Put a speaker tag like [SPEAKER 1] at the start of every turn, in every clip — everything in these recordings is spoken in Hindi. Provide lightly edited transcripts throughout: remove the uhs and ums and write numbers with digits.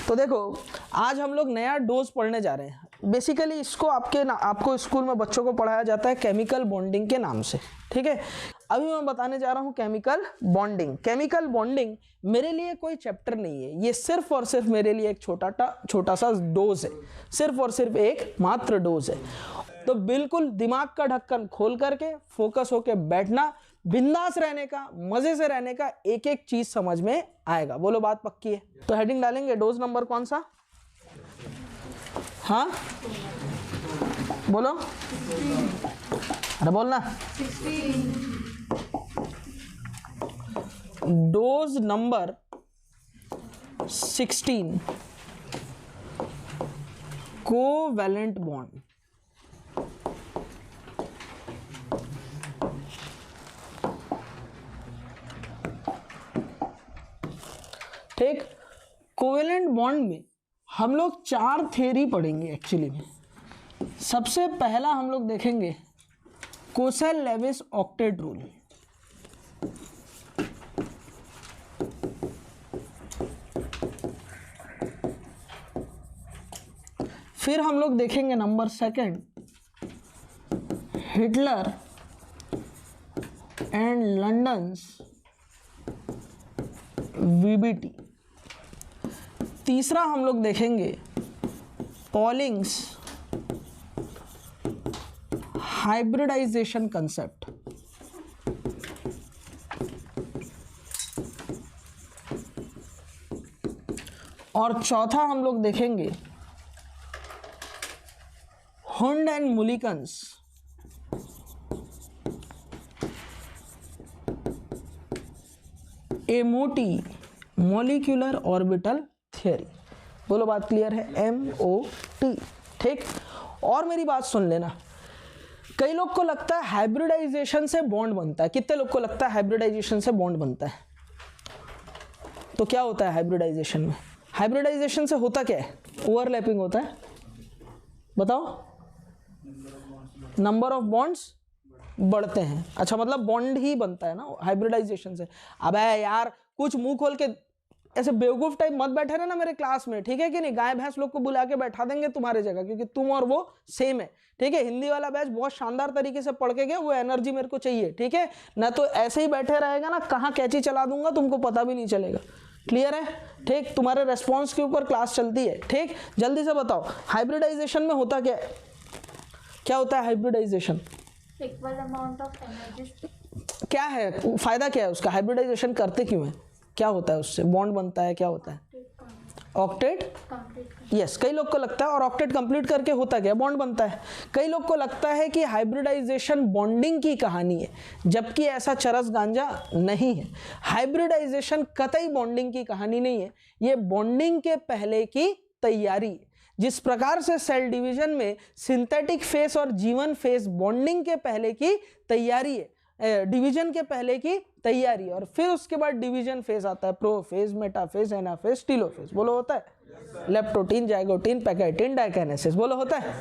[SPEAKER 1] तो देखो आज हम लोग नया डोज पढ़ने जा रहे हैं। बेसिकली इसको आपको स्कूल में बच्चों को पढ़ाया जाता है केमिकल बॉन्डिंग के नाम से, ठीक है। अभी मैं बताने जा रहा हूँ केमिकल बॉन्डिंग। केमिकल बॉन्डिंग मेरे लिए कोई चैप्टर नहीं है, ये सिर्फ और सिर्फ मेरे लिए एक छोटा सा डोज है, सिर्फ और सिर्फ एक मात्र डोज है। तो बिल्कुल दिमाग का ढक्कन खोल करके फोकस होके बैठना, बिंदास रहने का, मजे से रहने का, एक एक चीज समझ में आएगा। बोलो बात पक्की है? तो हेडिंग डालेंगे, डोज नंबर कौन सा? हाँ बोलो, अरे बोलना। Dose number 16, covalent bond. ठीक, कोवेलेंट बॉन्ड में हम लोग 4 थ्योरी पढ़ेंगे एक्चुअली में। सबसे पहला हम लोग देखेंगे कोसेल-लेविस ऑक्टेट रूल। फिर हम लोग देखेंगे number 2 Hitler and London's VBT. तीसरा हम लोग देखेंगे पॉलिंग्स हाइब्रिडाइजेशन कंसेप्ट। और चौथा हम लोग देखेंगे Hund and Mulliken's MOT molecular orbital theory. बोलो बात क्लियर है? MOT, ठीक। और मेरी बात सुन लेना, कई लोग को लगता है हाइब्रिडाइजेशन से बॉन्ड बनता है। कितने लोग को लगता है हाइब्रिडाइजेशन से बॉन्ड बनता है? तो क्या होता है हाइब्रिडाइजेशन में? हाइब्रिडाइजेशन से होता क्या है? ओवरलैपिंग होता है। बताओ, नंबर ऑफ बॉन्ड्स बढ़ते हैं। अच्छा, मतलब बॉन्ड ही बनता है ना हाइब्रिडाइजेशन से। अबे यार कुछ मुंह खोल के ऐसे बेवकूफ टाइप मत बैठे रहना मेरे क्लास में, ठीक है कि नहीं? गाय भैंस लोग को बुला के बैठा देंगे तुम्हारे जगह, क्योंकि तुम और वो सेम है, ठीक है। हिंदी वाला बैच बहुत शानदार तरीके से पढ़ के गया, वो एनर्जी मेरे को चाहिए, ठीक है ना। तो ऐसे ही बैठे रहेगा ना, कहाँ कैची चला दूंगा तुमको पता भी नहीं चलेगा। क्लियर है? ठीक, तुम्हारे रेस्पॉन्स के ऊपर क्लास चलती है, ठीक। जल्दी से बताओ हाइब्रिडाइजेशन में होता क्या है? क्या होता है hybridization?
[SPEAKER 2] Equal amount of energy.
[SPEAKER 1] क्या है फायदा, क्या है उसका? हाइब्रिडाइजेशन करते क्यों है? क्या होता है उससे? बॉन्ड बनता है, क्या होता है? ऑक्टेट। यस, कई लोग को लगता है। और ऑक्टेट कंप्लीट करके होता क्या? बॉन्ड बनता है। कई लोग को लगता है कि हाइब्रिडाइजेशन बॉन्डिंग की कहानी है, जबकि ऐसा चरस गांजा नहीं है। हाइब्रिडाइजेशन कतई बॉन्डिंग की कहानी नहीं है, ये बॉन्डिंग के पहले की तैयारी है। जिस प्रकार से सेल डिवीजन में सिंथेटिक फेस और जीवन फेस बॉन्डिंग के पहले की तैयारी है, डिवीजन के पहले की तैयारी, और फिर उसके बाद डिवीजन फेज आता है, प्रोफेज, मेटाफेज, एनाफेज, टीलोफेज। बोलो होता है? Leptotene, zygotene, pachytene, diakinesis. बोलो होता है?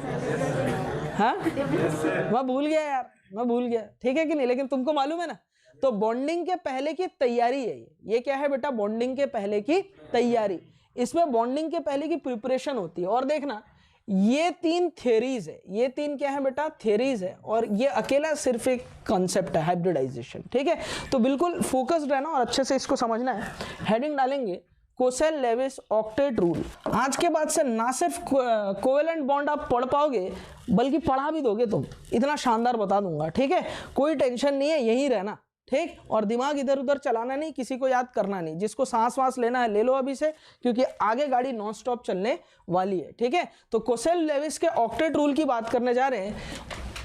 [SPEAKER 1] हाँ, मैं भूल गया यार, मैं भूल गया, ठीक है कि नहीं? लेकिन तुमको मालूम है ना। तो बॉन्डिंग के पहले की तैयारी है ये क्या है बेटा? बॉन्डिंग के पहले की तैयारी। इसमें बॉन्डिंग के पहले की प्रिपरेशन होती है। और देखना, ये 3 थ्योरीज है। ये 3 क्या है बेटा? थ्योरीज है। और ये अकेला सिर्फ एक कॉन्सेप्ट है हाइब्रिडाइजेशन, ठीक है। तो बिल्कुल फोकस्ड रहना और अच्छे से इसको समझना है। हेडिंग डालेंगे कोसेल-लेविस ऑक्टेट रूल। आज के बाद से ना सिर्फ कोवेलेंट बॉन्ड आप पढ़ पाओगे, बल्कि पढ़ा भी दोगे तुम। इतना शानदार बता दूंगा, ठीक है। कोई टेंशन नहीं है, यही रहना, ठीक। और दिमाग इधर उधर चलाना नहीं, किसी को याद करना नहीं। जिसको सांस वास लेना है ले लो अभी से, क्योंकि आगे गाड़ी नॉन स्टॉप चलने वाली है, ठीक है। तो कोसेल-लेविस के ऑक्टेट रूल की बात करने जा रहे हैं।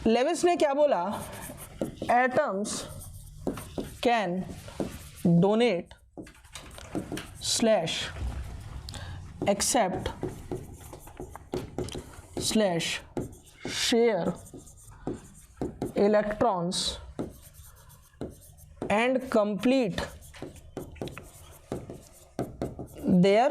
[SPEAKER 1] लेविस ने क्या बोला? Atoms can donate slash accept slash share electrons and complete their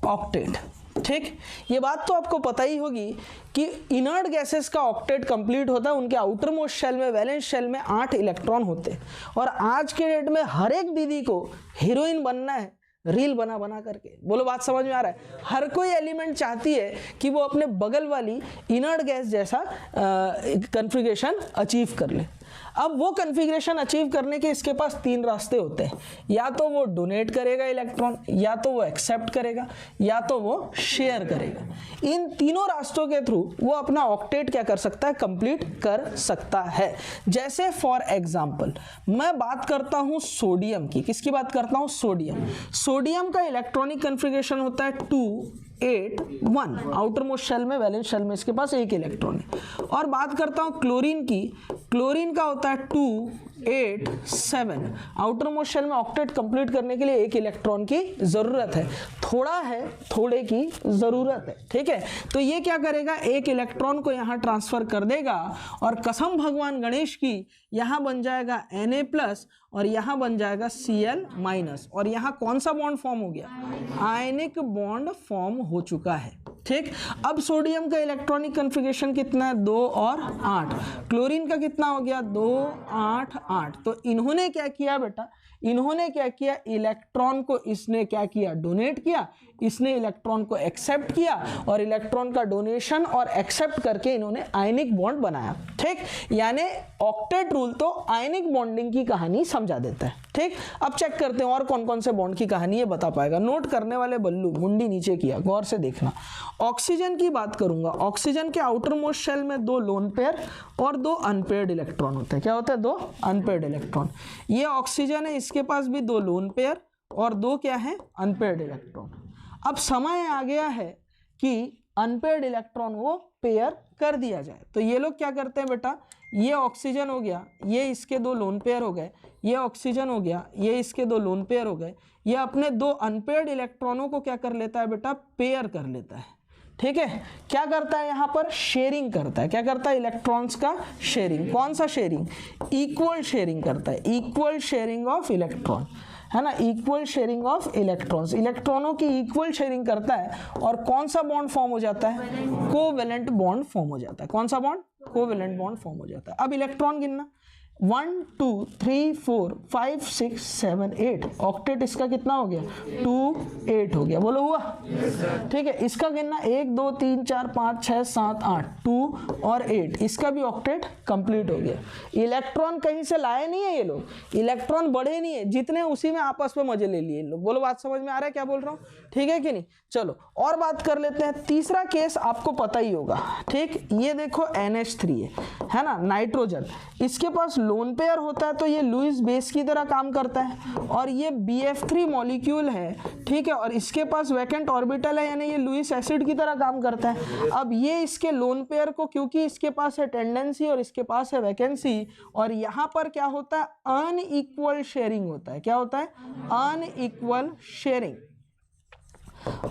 [SPEAKER 1] octet। ठीक, ये बात तो आपको पता ही होगी कि इनर्ट गैसेस का ऑक्टेट कंप्लीट होता है, उनके आउटर मोस्ट शेल में, वैलेंस शेल में 8 इलेक्ट्रॉन होते हैं। और आज के डेट में हर एक दीदी को हीरोइन बनना है, रील बना बना करके। बोलो बात समझ में आ रहा है? हर कोई एलिमेंट चाहती है कि वो अपने बगल वाली इनर्ट गैस जैसा कॉन्फ़िगरेशन अचीव कर ले। अब वो कॉन्फ़िगरेशन अचीव करने के इसके पास तीन रास्ते होते हैं, या तो वो डोनेट करेगा इलेक्ट्रॉन, या तो वो एक्सेप्ट करेगा, या तो वो शेयर करेगा। इन तीनों रास्तों के थ्रू वो अपना ऑक्टेट क्या कर सकता है, कंप्लीट कर सकता है। जैसे फॉर एग्जांपल मैं बात करता हूं सोडियम की। किसकी बात करता हूं? सोडियम। सोडियम का इलेक्ट्रॉनिक कॉन्फ़िगरेशन होता है 2 8 1। आउटर मोस्ट शेल में, वैलेंस शेल में इसके पास एक इलेक्ट्रॉन है। और बात करता हूं क्लोरीन की। क्लोरीन का होता है 2 8 7। आउटर मोस्ट शेल में ऑक्टेट कंप्लीट करने के लिए एक इलेक्ट्रॉन की जरूरत है। थोड़ा है, थोड़े की जरूरत है, ठीक है। तो ये क्या करेगा, एक इलेक्ट्रॉन को यहां ट्रांसफर कर देगा और कसम भगवान गणेश की यहां बन जाएगा Na+ और यहां बन जाएगा Cl-। और यहां कौन सा बॉन्ड फॉर्म हो गया? आयनिक बॉन्ड फॉर्म हो चुका है, ठीक। अब सोडियम का इलेक्ट्रॉनिक कॉन्फ़िगरेशन कितना है? 2 और 8। क्लोरीन का कितना हो गया? 2 8 8। तो इन्होंने क्या किया बेटा, इन्होंने क्या किया, इलेक्ट्रॉन को इसने क्या किया, डोनेट किया, इसने इलेक्ट्रॉन को एक्सेप्ट किया और इलेक्ट्रॉन का डोनेशन और एक्सेप्ट करके इन्होंने आयनिक बॉन्ड बनाया, ठीक। यानी ऑक्टेट रूल तो आयनिक बॉन्डिंग की कहानी समझा देता है, ठीक। अब चेक करते हैं और कौन कौन से बॉन्ड की कहानी ये बता पाएगा। नोट करने वाले बल्लू मुंडी नीचे किया, गौर से देखना। ऑक्सीजन की बात करूंगा। ऑक्सीजन के आउटर मोस्ट शेल में 2 लोन पेयर और 2 अनपेयर्ड इलेक्ट्रॉन होते हैं। क्या होता है? 2 अनपेयर्ड इलेक्ट्रॉन। ये ऑक्सीजन है, इसके पास भी 2 लोन पेयर और 2 क्या है, अनपेयर्ड इलेक्ट्रॉन। अब समय आ गया है कि अनपेयर्ड इलेक्ट्रॉन को पेयर कर दिया जाए। तो ये लोग क्या करते हैं बेटा, ये ऑक्सीजन हो गया, ये इसके 2 लोन पेयर हो गए, ये ऑक्सीजन हो गया, ये इसके 2 लोन पेयर हो गए, ये अपने 2 अनपेयर्ड इलेक्ट्रॉनों को क्या कर लेता है बेटा, पेयर कर लेता है, ठीक है। क्या करता है यहाँ पर, शेयरिंग करता है। क्या करता है, इलेक्ट्रॉन्स का शेयरिंग। कौन सा शेयरिंग, इक्वल शेयरिंग करता है, इक्वल शेयरिंग ऑफ इलेक्ट्रॉन, है ना, इक्वल शेयरिंग ऑफ इलेक्ट्रॉन्स। इलेक्ट्रॉनों की इक्वल शेयरिंग करता है और कौन सा बॉन्ड फॉर्म हो जाता है, कोवेलेंट बॉन्ड फॉर्म हो जाता है। कौन सा बॉन्ड, कोवेलेंट बॉन्ड फॉर्म हो जाता है। अब इलेक्ट्रॉन गिनना, 1 2 3 4 5 6 7 8। ऑक्टेट इसका कितना हो गया, 2 8 हो गया। बोलो हुआ, ठीक है। इसका गिनना 1 2 3 4 5 6 7 8, 2 और 8, इसका भी ऑक्टेट कंप्लीट हो गया। इलेक्ट्रॉन कहीं से लाए नहीं है ये लोग, इलेक्ट्रॉन बढ़े नहीं है, जितने उसी में आपस में मजे ले लिए इन लोग। बोलो बात समझ में आ रहा है क्या बोल रहा हूँ, ठीक है कि नहीं। चलो और बात कर लेते हैं। तीसरा केस आपको पता ही होगा, ठीक। ये देखो NH3 है ना, नाइट्रोजन। इसके पास लोन पेयर होता है तो ये लुईस बेस की तरह काम करता है, और ये BF3 मॉलिक्यूल है, ठीक है। और इसके पास वैकेंट ऑर्बिटल है, यानी ये लुईस एसिड की तरह काम करता है। अब ये इसके लोन पेयर को, क्योंकि इसके पास है टेंडेंसी और इसके पास है वैकेंसी, और यहाँ पर क्या होता है, अनइक्वल शेयरिंग होता है। क्या होता है, unequal sharing,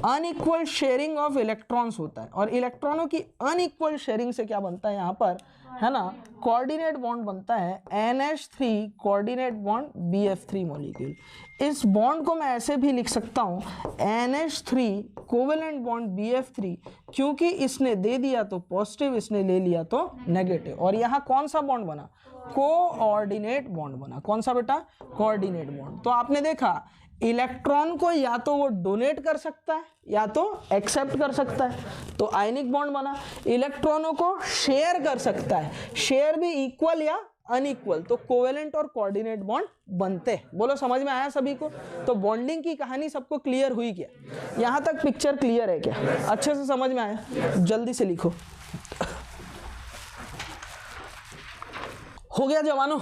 [SPEAKER 1] unequal sharing of electrons होता है। और इलेक्ट्रॉनों की अनइक्वल शेयरिंग से क्या बनता है यहाँ पर, है ना, कोऑर्डिनेट बॉन्ड बनता है NH3 coordinate bond BF3 molecule. इस बॉन्ड को मैं ऐसे भी लिख सकता हूँ NH3 कोवेलेंट बॉन्ड BF3, क्योंकि इसने दे दिया तो पॉजिटिव, इसने ले लिया तो नेगेटिव। और यहाँ कौन सा बॉन्ड बना, कोऑर्डिनेट बॉन्ड बना। कौन सा बेटा, कोऑर्डिनेट बॉन्ड। तो आपने देखा इलेक्ट्रॉन को या तो वो डोनेट कर सकता है या तो एक्सेप्ट कर सकता है, तो आयनिक बॉन्ड बना। इलेक्ट्रॉनों को शेयर कर सकता है, शेयर भी इक्वल या अनइक्वल, तो कोवेलेंट और कोऑर्डिनेट बॉन्ड बनते। बोलो समझ में आया सभी को। तो बॉन्डिंग की कहानी सबको क्लियर हुई क्या, यहां तक पिक्चर क्लियर है क्या, अच्छे से समझ में आया। जल्दी से लिखो, हो गया जवानों।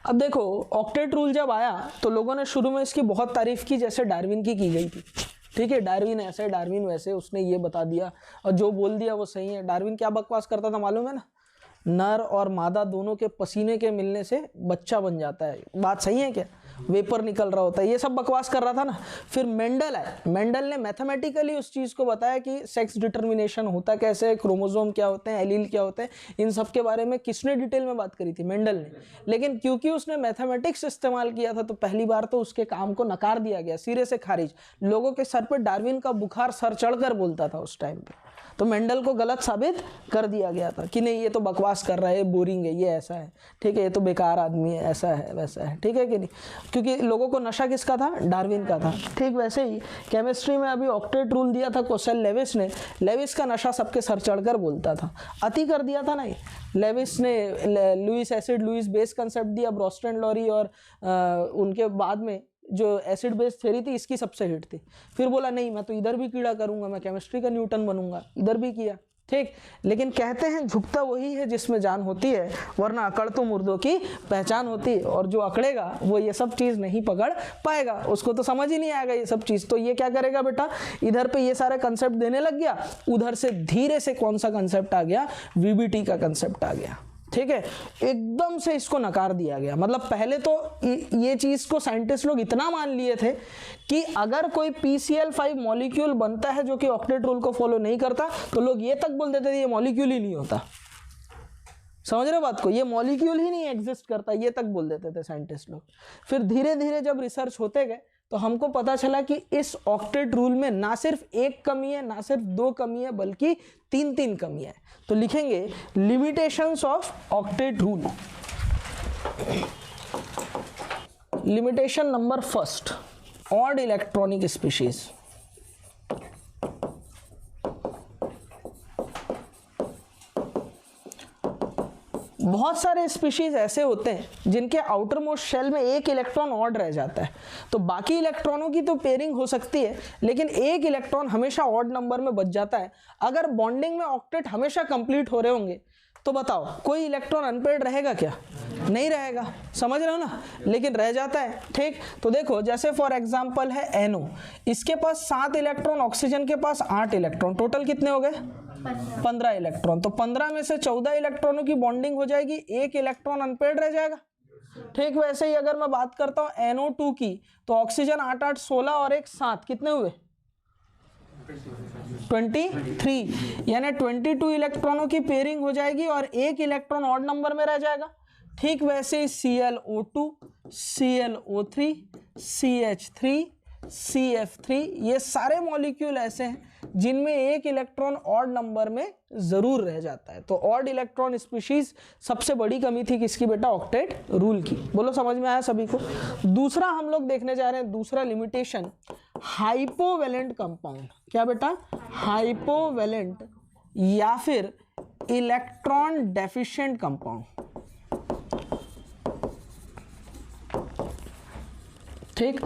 [SPEAKER 1] अब देखो ऑक्टेट रूल जब आया तो लोगों ने शुरू में इसकी बहुत तारीफ की, जैसे डार्विन की गई थी, ठीक है। डार्विन ऐसे, डार्विन वैसे, उसने ये बता दिया और जो बोल दिया वो सही है। डार्विन क्या बकवास करता था मालूम है ना, नर और मादा दोनों के पसीने के मिलने से बच्चा बन जाता है। बात सही है क्या, वेपर निकल रहा होता है, ये सब बकवास कर रहा था ना। फिर मेंडल है, मेंडल ने मैथमेटिकली उस चीज़ को बताया कि सेक्स डिटर्मिनेशन होता कैसे, क्रोमोसोम क्या होते हैं, एलील क्या होते हैं, इन सब के बारे में किसने डिटेल में बात करी थी, मेंडल ने। लेकिन क्योंकि उसने मैथमेटिक्स इस्तेमाल किया था तो पहली बार तो उसके काम को नकार दिया गया, सिरे से खारिज। लोगों के सर पर डार्विन का बुखार सर चढ़कर बोलता था उस टाइम पे। तो मेंडल को गलत साबित कर दिया गया था कि नहीं ये तो बकवास कर रहा है, बोरिंग है, ये ऐसा है, ठीक है, ये तो बेकार आदमी है, ऐसा है वैसा है, ठीक है कि नहीं, क्योंकि लोगों को नशा किसका था, डार्विन का था। ठीक वैसे ही केमिस्ट्री में अभी ऑक्टेट रूल दिया था कोसेल लेविस ने, लेविस का नशा सबके सर चढ़कर बोलता था, अति कर दिया था नहीं, लेविस ने Lewis acid Lewis base concept दिया, ब्रोस्टन लॉरी और उनके बाद में जो एसिड बेस थ्योरी थी इसकी सबसे हिट थी, फिर बोला नहीं मैं तो इधर भी कीड़ा करूंगा, मैं केमिस्ट्री का न्यूटन बनूंगा, इधर भी किया, ठीक। लेकिन कहते हैं झुकता वही है जिसमें जान होती है, वरना अकड़ तो मुर्दों की पहचान होती है, और जो अकड़ेगा वो ये सब चीज़ नहीं पकड़ पाएगा, उसको तो समझ ही नहीं आएगा ये सब चीज़। तो ये क्या करेगा बेटा, इधर पे ये सारे कंसेप्ट देने लग गया, उधर से धीरे से कौन सा कंसेप्ट आ गया, वीबीटी का कंसेप्ट आ गया, ठीक है, एकदम से इसको नकार दिया गया। मतलब पहले तो ये चीज़ को साइंटिस्ट लोग इतना मान लिए थे कि अगर कोई PCl5 मॉलिक्यूल बनता है जो कि ऑक्टेट रूल को फॉलो नहीं करता, तो लोग ये तक बोल देते थे ये मॉलिक्यूल ही नहीं होता। समझ रहे हो बात को, ये मॉलिक्यूल ही नहीं एग्जिस्ट करता, ये तक बोल देते थे साइंटिस्ट लोग। फिर धीरे धीरे जब रिसर्च होते गए तो हमको पता चला कि इस ऑक्टेट रूल में ना सिर्फ एक कमी है, ना सिर्फ दो कमी है, बल्कि तीन कमी है। तो लिखेंगे limitations of octet rule. Limitation number first, odd electronic species. बहुत सारे स्पीशीज ऐसे होते हैं जिनके आउटर मोस्ट शेल में एक इलेक्ट्रॉन ऑड रह जाता है, तो बाकी इलेक्ट्रॉनों की तो पेयरिंग हो सकती है, लेकिन एक इलेक्ट्रॉन हमेशा ऑड नंबर में बच जाता है। अगर बॉन्डिंग में ऑक्टेट हमेशा कंप्लीट हो रहे होंगे तो बताओ कोई इलेक्ट्रॉन अनपेयर्ड रहेगा क्या, नहीं रहेगा, समझ रहे हो ना, लेकिन रह जाता है, ठीक। तो देखो जैसे फॉर एग्जांपल है NO, इसके पास 7 इलेक्ट्रॉन, ऑक्सीजन के पास 8 इलेक्ट्रॉन, टोटल कितने हो गए 15 इलेक्ट्रॉन। तो 15 में से 14 इलेक्ट्रॉनों की बॉन्डिंग हो जाएगी, एक इलेक्ट्रॉन अनपेयर्ड रह जाएगा, ठीक। वैसे ही अगर मैं बात करता हूं NO2 की, तो ऑक्सीजन 8 8 16 और एक 7 कितने हुए 23, यानी 22 इलेक्ट्रॉनों की पेयरिंग हो जाएगी और एक इलेक्ट्रॉन ऑड नंबर में रह जाएगा। ठीक वैसे ही ClO2, ClO3, CH3, CF3, ये सारे मॉलिक्यूल ऐसे हैं जिनमें एक इलेक्ट्रॉन ऑड नंबर में जरूर रह जाता है। तो ऑड इलेक्ट्रॉन स्पीशीज सबसे बड़ी कमी थी किसकी बेटा, ऑक्टेट रूल की। बोलो समझ में आया सभी को। दूसरा हम लोग देखने जा रहे हैं, दूसरा लिमिटेशन, हाइपोवेलेंट कंपाउंड। क्या बेटा, हाइपोवेलेंट या फिर इलेक्ट्रॉन डेफिशिएंट कंपाउंड, ठीक।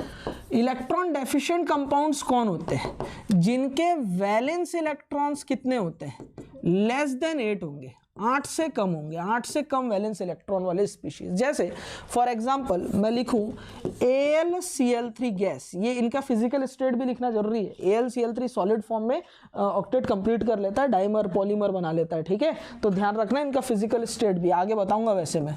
[SPEAKER 1] इलेक्ट्रॉन डेफिशिएंट कंपाउंड्स कौन होते हैं, जिनके वैलेंस इलेक्ट्रॉन्स कितने होते हैं, लेस देन 8 होंगे, 8 से कम होंगे, 8 से कम वैलेंस इलेक्ट्रॉन वाले स्पीशीज। जैसे फॉर एग्जांपल मैं लिखूं AlCl3 गैस, ये इनका फिजिकल स्टेट भी लिखना जरूरी है। AlCl3 सॉलिड फॉर्म में ऑक्टेट कंप्लीट कर लेता है, डाइमर पॉलीमर बना लेता है, ठीक है, तो ध्यान रखना इनका फिजिकल स्टेट भी आगे बताऊंगा। वैसे मैं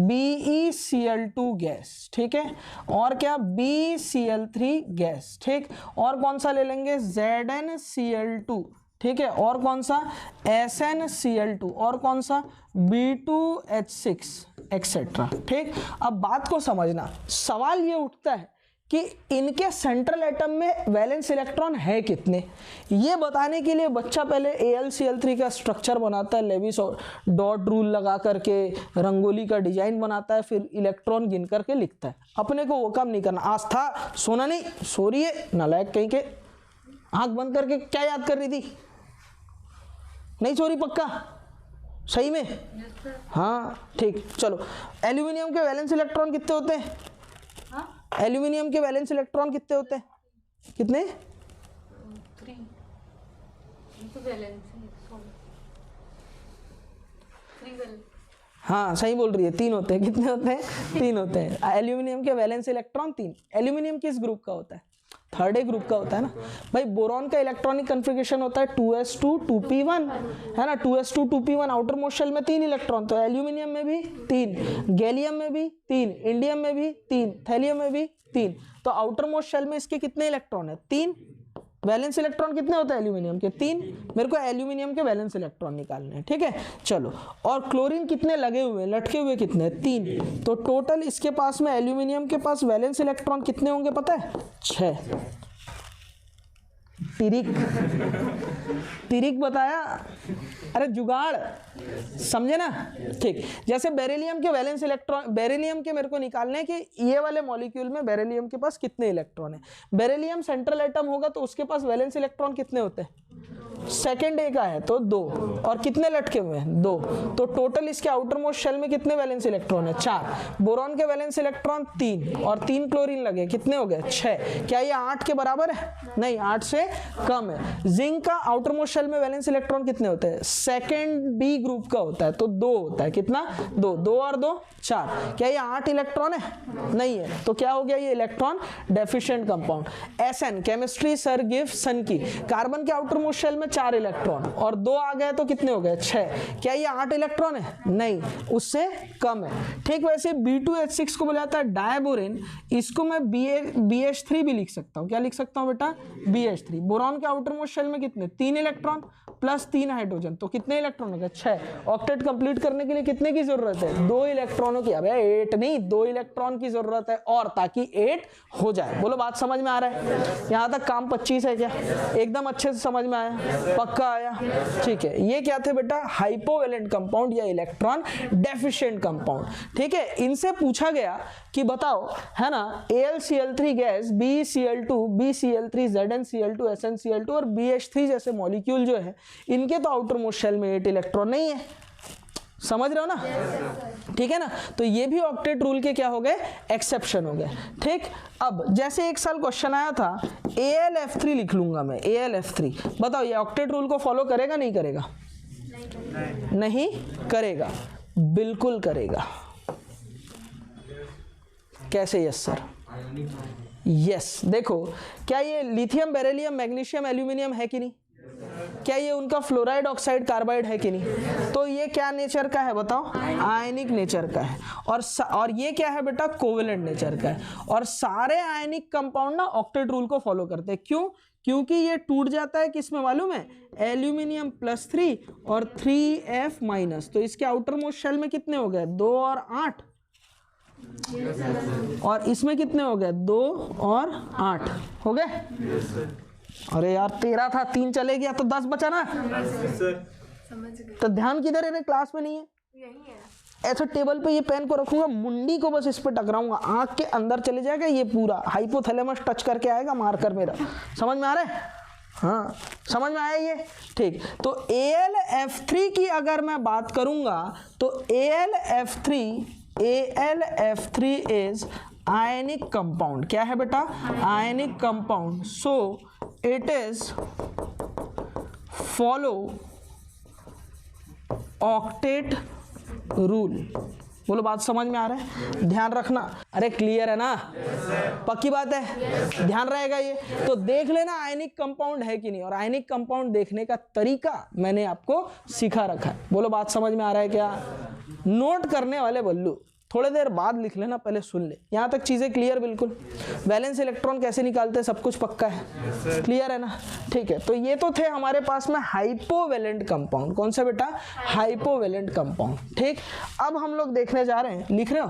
[SPEAKER 1] BeCl2 गैस, ठीक है, और क्या BeCl3 गैस, ठीक, और कौन सा ले लेंगे ZnCl2, ठीक है, और कौन सा SnCl2, और कौन सा B2H6 एक्सेट्रा, ठीक। अब बात को समझना, सवाल ये उठता है कि इनके सेंट्रल एटम में वैलेंस इलेक्ट्रॉन है कितने, ये बताने के लिए बच्चा पहले AlCl3 का स्ट्रक्चर बनाता है, लेविस और डॉट रूल लगा करके रंगोली का डिजाइन बनाता है, फिर इलेक्ट्रॉन गिन करके लिखता है। अपने को वो काम नहीं करना। आस्था सोना नहीं, सो रही है नालायक कहीं के, आंख बंद करके क्या याद कर रही थी, नहीं सो रही पक्का, सही में, हाँ ठीक। चलो, एल्यूमिनियम के वैलेंस इलेक्ट्रॉन कितने होते हैं, एल्यूमिनियम के वैलेंस इलेक्ट्रॉन कितने होते हैं, कितने,
[SPEAKER 2] 3
[SPEAKER 1] हाँ सही बोल रही है, 3 होते हैं। कितने होते हैं, 3 होते हैं। एल्यूमिनियम के वैलेंस इलेक्ट्रॉन 3। एल्यूमिनियम किस ग्रुप का होता है, थर्ड ए ग्रुप का होता है ना भाई। बोरॉन का इलेक्ट्रॉनिक कन्फिगरेशन होता है 2s2 2p1, है ना, 2s2 2p1, outer most shell में 3 इलेक्ट्रॉन, तो एल्यूमिनियम में भी 3, गैलियम में भी 3, इंडियम में भी 3, थैलियम में भी 3, तो आउटर मोस्ट शेल में इसके कितने इलेक्ट्रॉन है, 3। वैलेंस इलेक्ट्रॉन कितने होते हैं एल्यूमिनियम के, 3। मेरे को एल्यूमिनियम के वैलेंस इलेक्ट्रॉन निकालने हैं, ठीक है। चलो, और क्लोरीन कितने लगे हुए, लटके हुए कितने, 3। तो टोटल इसके पास में, एल्यूमिनियम के पास वैलेंस इलेक्ट्रॉन कितने होंगे पता है, 6। तिरिक तिरिक बताया, अरे जुगाड़, समझे ना। ठीक, जैसे बेरिलियम के वैलेंस इलेक्ट्रॉन, बेरिलियम के मेरे को निकालने कि ये वाले मॉलिक्यूल में बेरिलियम के पास कितने इलेक्ट्रॉन है। बेरिलियम सेंट्रल एटम होगा तो उसके पास वैलेंस इलेक्ट्रॉन कितने होते हैं, सेकेंड ए का है तो 2, और कितने लटके हुए हैं 2, तो टोटल इसके आउटर मोस्ट शेल में कितने वैलेंस इलेक्ट्रॉन है 4। बोरॉन के वैलेंस इलेक्ट्रॉन 3 और 3 क्लोरीन लगे, कितने हो गए 6। क्या ये 8 के बराबर है, नहीं 8 से कम है। जिंक का आउटर मोस्ट शेल में वैलेंस इलेक्ट्रॉन कितने होते हैं, सेकेंड बी ग्रुप का होता है तो 2 होता है, कितना 2, 2 और 2 4। क्या ये 8 इलेक्ट्रॉन है, नहीं है, तो क्या हो गया ये electron deficient compound. SN chemistry sir गिव सन की, कार्बन के आउटर मोस्ट शेल में 4 इलेक्ट्रॉन और 2 आ गए तो कितने हो गए 6। क्या ये 8 इलेक्ट्रॉन है, नहीं उससे कम है। ठीक, वैसे B2H6 को बोला जाता है डायबोरेन, इसको मैं BH3 भी लिख सकता हूँ। क्या लिख सकता हूँ बेटा, BH3। बोरॉन के आउटर मोस्ट शेल में कितने 3 इलेक्ट्रॉन प्लस 3 हाइड्रोजन, तो कितने इलेक्ट्रॉन हो गए 6। ऑक्टेट कंप्लीट करने के लिए कितने की जरूरत है, 2 इलेक्ट्रॉनों की। अबे 8 नहीं, 2 इलेक्ट्रॉन की जरूरत है और, ताकि 8 हो जाए। बोलो बात समझ में आ रहा है, यहाँ तक काम 25 है क्या, एकदम अच्छे से समझ में आया, पक्का आया। ठीक है, ये क्या थे बेटा, हाइपोवैलेंट कंपाउंड या इलेक्ट्रॉन डेफिशिएंट कंपाउंड। ठीक है, इनसे पूछा गया कि बताओ, है ना, AlCl3 gas, BeCl2, BCl3, ZnCl2, SnCl2 और BH3 जैसे मॉलिक्यूल जो है, इनके तो आउटर मोस्ट शेल में 8 इलेक्ट्रॉन नहीं है, समझ रहे हो ना। ठीक है ना, तो ये भी ऑक्टेट रूल के क्या हो गए, एक्सेप्शन हो गए। ठीक, अब जैसे एक साल क्वेश्चन आया था AlF3 लिख लूंगा मैं, AlF3, बताओ ये ऑक्टेट रूल को फॉलो करेगा नहीं करेगा, नहीं करेगा, बिल्कुल करेगा। कैसे, यस सर, यस। देखो, क्या ये लिथियम, बेरिलियम, मैग्नीशियम, एल्यूमिनियम है कि नहीं, क्या ये उनका फ्लोराइड, ऑक्साइड, कार्बाइड है कि नहीं, तो ये क्या नेचर का है बताओ, आयनिक नेचर का है। और ये क्या है बेटा, कोवेलेंट नेचर का है। और सारे आयनिक कंपाउंड ना ऑक्टेट रूल को फॉलो करते हैं। क्यों, क्योंकि ये टूट जाता है किस में मालूम है, एल्यूमिनियम +3 और 3F-, तो इसके आउटर मोस्ट शेल में कितने हो गए 2 और 8, और इसमें कितने हो गए 2 और 8 हो गए। अरे यार 13 था, 3 चले गया तो 10 बचा ना। तो ध्यान किधर है, क्लास में नहीं है, ऐसा टेबल पे ये पेन को रखूंगा, मुंडी को बस इस पे टकराऊंगा, आंख के अंदर चले जाएगा, ये पूरा हाइपोथैलेमस टच करके आएगा मार्कर मेरा। समझ में आ रहा है, हाँ समझ में आया ये। ठीक, तो AlF3 की अगर मैं बात करूंगा तो AlF3 इज आयनिक कंपाउंड। क्या है बेटा, ionic compound. So it is follow octet rule. बोलो बात समझ में आ रहा है, ध्यान रखना। अरे क्लियर है ना, पक्की बात है, ध्यान रहेगा ये। तो देख लेना आयनिक कंपाउंड है कि नहीं, और आयनिक कंपाउंड देखने का तरीका मैंने आपको सिखा रखा है। बोलो बात समझ में आ रहा है क्या, नोट करने वाले बल्लू थोड़ी देर बाद लिख लेना, पहले सुन ले। यहाँ तक चीजें क्लियर बिल्कुल, वैलेंस इलेक्ट्रॉन कैसे निकालते हैं सब कुछ पक्का है, क्लियर है ना। ठीक है, तो ये तो थे हमारे पास में हाइपोवैलेंट कंपाउंड। कौन सा बेटा, हाइपोवैलेंट कंपाउंड। ठीक, अब हम लोग देखने जा रहे हैं, लिख रहे हो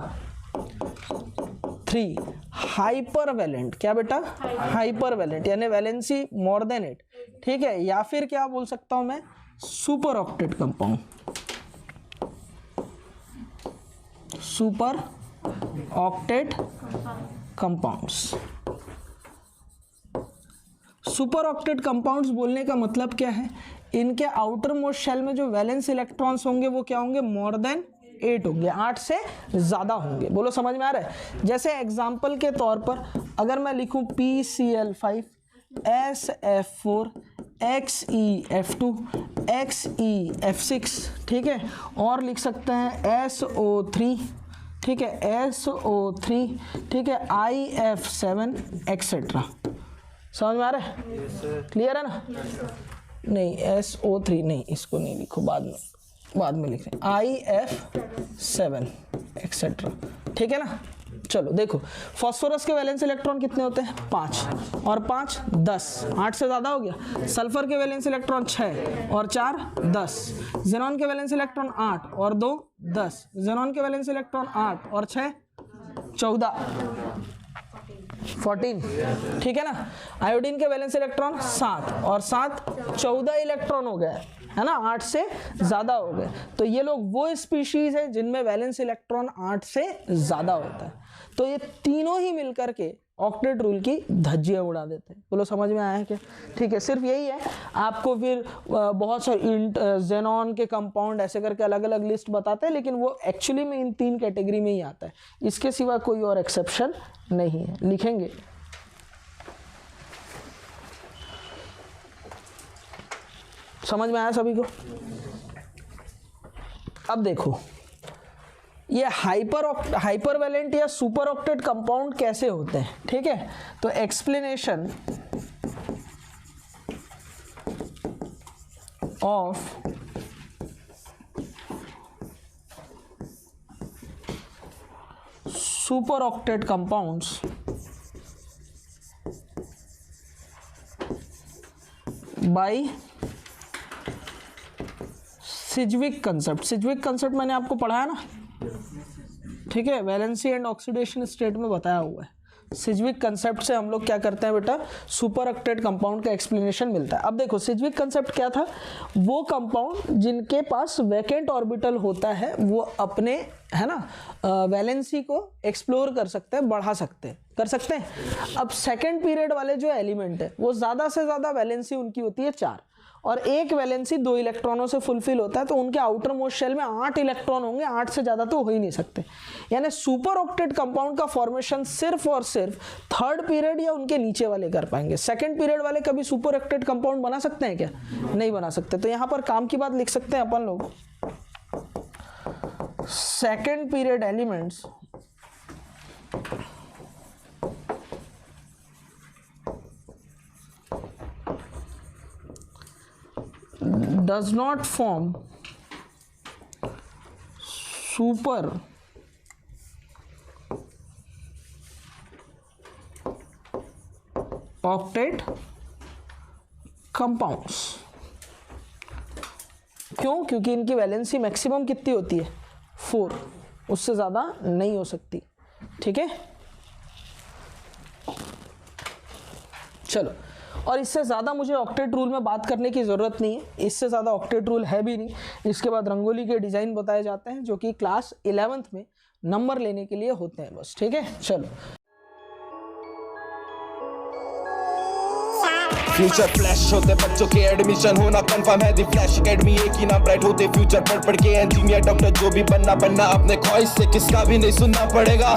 [SPEAKER 1] 3 हाइपरवैलेंट। क्या बेटा, हाइपरवैलेंट यानी वैलेंसी मोर देन 8। ठीक है, या फिर क्या बोल सकता हूं मैं, super octet compound, super octet compounds. Super octet compounds बोलने का मतलब क्या है, इनके आउटर मोस्ट शेल में जो वैलेंस इलेक्ट्रॉन्स होंगे वो क्या होंगे, मोर देन 8 होंगे, 8 से ज्यादा होंगे। बोलो समझ में आ रहा है। जैसे एग्जांपल के तौर पर अगर मैं लिखूं PCl5 SF4 XeF2 XeF6, ठीक है, और लिख सकते हैं SO3, ठीक है, SO3, ठीक है, IF7 एक्सेट्रा। समझ में आ रहा है, क्लियर है ना। नहीं SO3 नहीं, इसको नहीं लिखो, बाद में लिख रहे हैं IF7 एक्सेट्रा, ठीक है ना। चलो देखो, फास्फोरस के वैलेंस इलेक्ट्रॉन कितने होते हैं 5 और 5 10, 8 से ज्यादा हो गया। सल्फर के वैलेंस इलेक्ट्रॉन 6 और 4 10। ज़ेनॉन के वैलेंस इलेक्ट्रॉन 8 और 2 10। ज़ेनॉन के वैलेंस इलेक्ट्रॉन 8 और 6 14। 14, ठीक है ना। आयोडीन के वैलेंस इलेक्ट्रॉन 7 और 7 14 इलेक्ट्रॉन हो गए, है ना, 8 से ज्यादा हो गए। तो ये लोग वो स्पीशीज है जिनमें वैलेंस इलेक्ट्रॉन 8 से ज्यादा होता है। तो ये तीनों ही मिलकर के ऑक्टेट रूल की धज्जियां उड़ा देते हैं। बोलो समझ में आया क्या? ठीक है, सिर्फ यही है। आपको फिर बहुत सारे जेनॉन के कंपाउंड ऐसे करके अलग अलग लिस्ट बताते हैं, लेकिन वो एक्चुअली में इन 3 कैटेगरी में ही आता है, इसके सिवा कोई और एक्सेप्शन नहीं है। लिखेंगे समझ में आया सभी को? अब देखो ये हाइपर वैलेंट या सुपर ऑक्टेट कंपाउंड कैसे होते हैं, ठीक है। तो explanation of super octet compounds by Sidgwick concept. Sidgwick concept मैंने आपको पढ़ाया ना, ठीक है, वैलेंसी एंड ऑक्सीडेशन स्टेट में बताया हुआ है। सिज्विक कंसेप्ट से हम लोग क्या करते हैं बेटा, सुपर ऑक्टेट कंपाउंड का एक्सप्लेनेशन मिलता है। अब देखो सिज्विक कंसेप्ट क्या था, वो कंपाउंड जिनके पास वैकेंट ऑर्बिटल होता है वो अपने, है ना, वैलेंसी को एक्सप्लोर कर सकते हैं, बढ़ा सकते हैं, कर सकते हैं। अब सेकेंड पीरियड वाले जो एलिमेंट है वो ज़्यादा से ज़्यादा वैलेंसी उनकी होती है 4 और एक वैलेंसी 2 इलेक्ट्रॉनों से फुलफिल होता है, तो उनके आउटर मोस्ट शेल में 8 इलेक्ट्रॉन होंगे, 8 से ज़्यादा तो हो ही नहीं सकते। यानी सुपर ऑक्टेट कंपाउंड का फॉर्मेशन सिर्फ और सिर्फ थर्ड पीरियड या उनके नीचे वाले कर पाएंगे। सेकंड पीरियड वाले कभी सुपर ऑक्टेट कंपाउंड बना सकते हैं क्या? नहीं बना सकते। तो यहाँ पर काम की बात लिख सकते हैं अपन लोग, second period elements does not form super octet compounds। क्यों? क्योंकि इनकी वैलेंसी मैक्सिमम कितनी होती है? 4, उससे ज़्यादा नहीं हो सकती, ठीक है। चलो, और इससे ज़्यादा मुझे ऑक्टेट रूल में बात करने की ज़रूरत नहीं है, इससे ज़्यादा ऑक्टेट रूल है भी नहीं। इसके बाद रंगोली के डिज़ाइन बताए जाते हैं जो कि क्लास 11th में नंबर लेने के लिए होते हैं बस, ठीक है। चलो,
[SPEAKER 3] फ्यूचर फ्लैश होते बच्चों के एडमिशन होना कंफर्म है। दी फ्लैश एकेडमी एक ही नाम, ब्राइट होते फ्यूचर पढ़ के इंजीनियर डॉक्टर जो भी बनना अपने ख्वाहिश से, किसका भी नहीं सुनना पड़ेगा।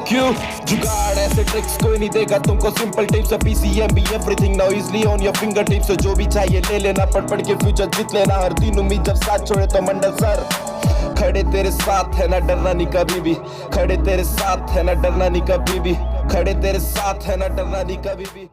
[SPEAKER 3] क्यों जुगाड़ ऐसे ट्रिक्स कोई नहीं देगा तुमको, सिंपल टिप्स PCM भी everything now easily on your finger tips. जो भी चाहिए ले लेना, पढ़ के फ्यूचर जीत लेना। हर दिन उम्मीद जब साथ छोड़े तो मंडल सर खड़े तेरे साथ है, ना डरना नहीं कभी भी। खड़े तेरे साथ है, ना डरना नहीं कभी भी। खड़े तेरे साथ है, ना डरना नहीं कभी भी।